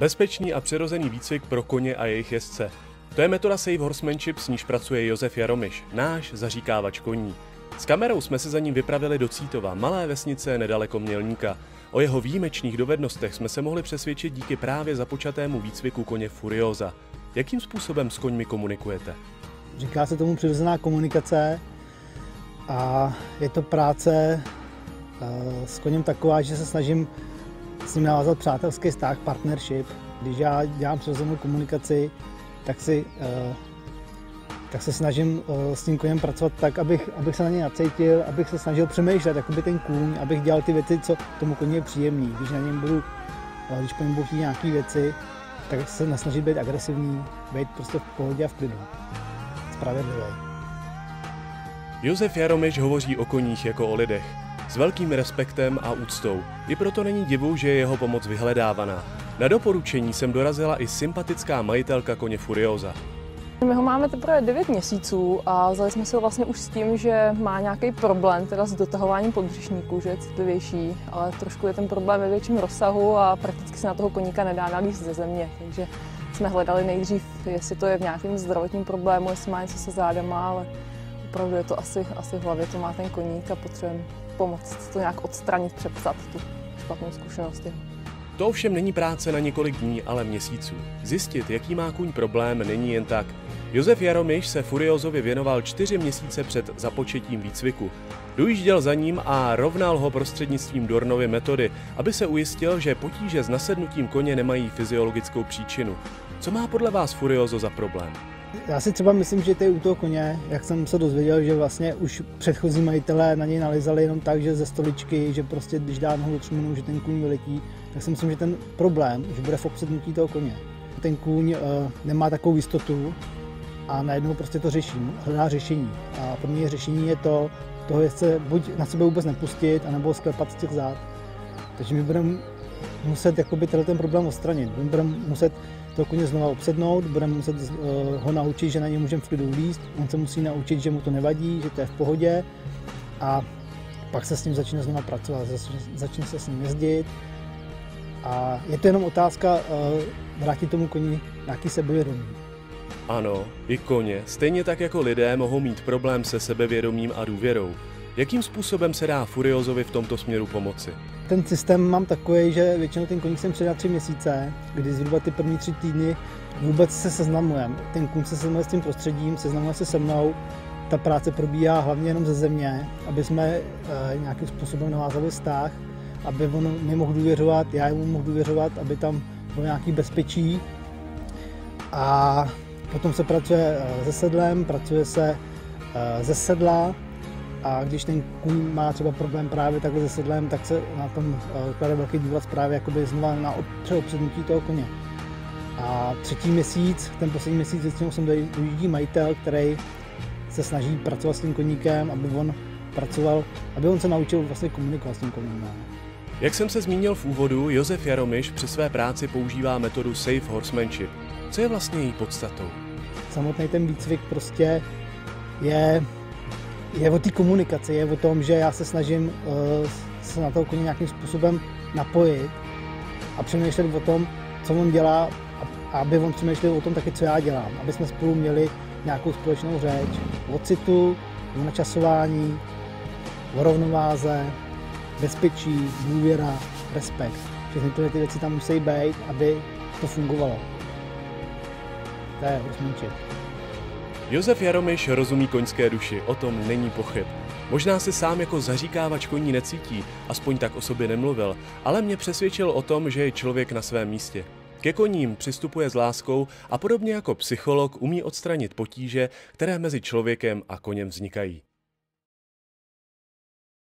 Bezpečný a přirozený výcvik pro koně a jejich jezdce. To je metoda Safe Horsemanship, s níž pracuje Josef Jaromyš, náš zaříkávač koní. S kamerou jsme se za ním vypravili do Cítova, malé vesnice nedaleko Mělníka. O jeho výjimečných dovednostech jsme se mohli přesvědčit díky právě započatému výcviku koně Furiosa. Jakým způsobem s koňmi komunikujete? Říká se tomu přirozená komunikace a je to práce s koněm taková, že se snažím s ním navázat přátelský vztah, partnership. Když já dělám přirozenou komunikaci, tak se snažím s tím koněm pracovat tak, abych se na něj nacítil, abych se snažil přemýšlet, jakoby ten kůň, abych dělal ty věci, co tomu koni je příjemný. Když po něm budu chtít nějaké věci, tak se nesnažit být agresivní, být prostě v pohodě a v klidu. Spravedlivý. Josef Jaromyš hovoří o koních jako o lidech. S velkým respektem a úctou. I proto není divu, že je jeho pomoc vyhledávaná. Na doporučení jsem dorazila i sympatická majitelka koně Furiosa. My ho máme teprve 9 měsíců a vzali jsme si ho vlastně už s tím, že má nějaký problém teda s dotahováním podbřišníku, že je citlivější, ale trošku je ten problém ve větším rozsahu a prakticky se na toho koníka nedá nalízt ze země. Takže jsme hledali nejdřív, jestli to je v nějakém zdravotním problému, jestli má něco se zádama, ale opravdu je to asi v hlavě, to má ten koník a potřebujeme pomoct to nějak odstranit, přepsat tu špatnou zkušenost. To ovšem není práce na několik dní, ale měsíců. Zjistit, jaký má kůň problém, není jen tak. Josef Jaromyš se Furiosovi věnoval 4 měsíce před započetím výcviku. Dojížděl za ním a rovnal ho prostřednictvím Dornovy metody, aby se ujistil, že potíže s nasednutím koně nemají fyziologickou příčinu. Co má podle vás Furioso za problém? Já si třeba myslím, že to je u toho koně, jak jsem se dozvěděl, že vlastně už předchozí majitelé na něj nalizali jenom tak, že ze stoličky, že prostě když dá nohu do třmenu, že ten kůň vyletí, tak si myslím, že ten problém už bude v obsednutí toho koně. Ten kůň nemá takovou jistotu a najednou prostě to řeší, hledá řešení. A pro mě řešení je toho jezdce buď na sebe vůbec nepustit, anebo sklepat z těch zád. Takže my budeme muset ten problém odstranit. Budeme muset toho koně znova obsednout, budeme muset ho naučit, že na něj můžeme v klidu vlízt, on se musí naučit, že mu to nevadí, že to je v pohodě a pak se s ním začne znova pracovat, začne se s ním jezdit a je to jenom otázka vrátit tomu koni nějaký sebevědomí. Ano, i koně, stejně tak jako lidé, mohou mít problém se sebevědomím a důvěrou. Jakým způsobem se dá Furiosovi v tomto směru pomoci? Ten systém mám takový, že většinou ten koník jsem předá 3 měsíce, kdy zhruba ty první 3 týdny vůbec se seznamujeme. Ten kůň se seznamuje s tím prostředím, seznamuje se se mnou. Ta práce probíhá hlavně jenom ze země, aby jsme nějakým způsobem navázali vztah, aby on mi mohl důvěřovat, já mu mohl důvěřovat, aby tam bylo nějaké bezpečí. A potom se pracuje se sedlem, pracuje se ze sedla. A když ten kůň má třeba problém právě takhle se sedlem, tak se na tom klade velký důraz právě jakoby znova na přeobsednutí toho koně. A 3. měsíc, ten poslední měsíc většinou jsem dojíždí majitel, který se snaží pracovat s tím koníkem, aby on se naučil vlastně komunikovat s tím koním. Jak jsem se zmínil v úvodu, Josef Jaromyš při své práci používá metodu Safe Horsemanship. Co je vlastně její podstatou? Samotný ten výcvik prostě je o té komunikaci, je o tom, že já se snažím se na toho koně nějakým způsobem napojit a přemýšlet o tom, co on dělá, a aby on přemýšlel o tom taky, co já dělám, aby jsme spolu měli nějakou společnou řeč o citu, o načasování, o rovnováze, bezpečí, důvěra, respekt. Všechny ty věci tam musí být, aby to fungovalo. To je horsemanship. Josef Jaromyš rozumí koňské duši, o tom není pochyb. Možná se sám jako zaříkávač koní necítí, aspoň tak o sobě nemluvil, ale mě přesvědčil o tom, že je člověk na svém místě. Ke koním přistupuje s láskou a podobně jako psycholog umí odstranit potíže, které mezi člověkem a koněm vznikají.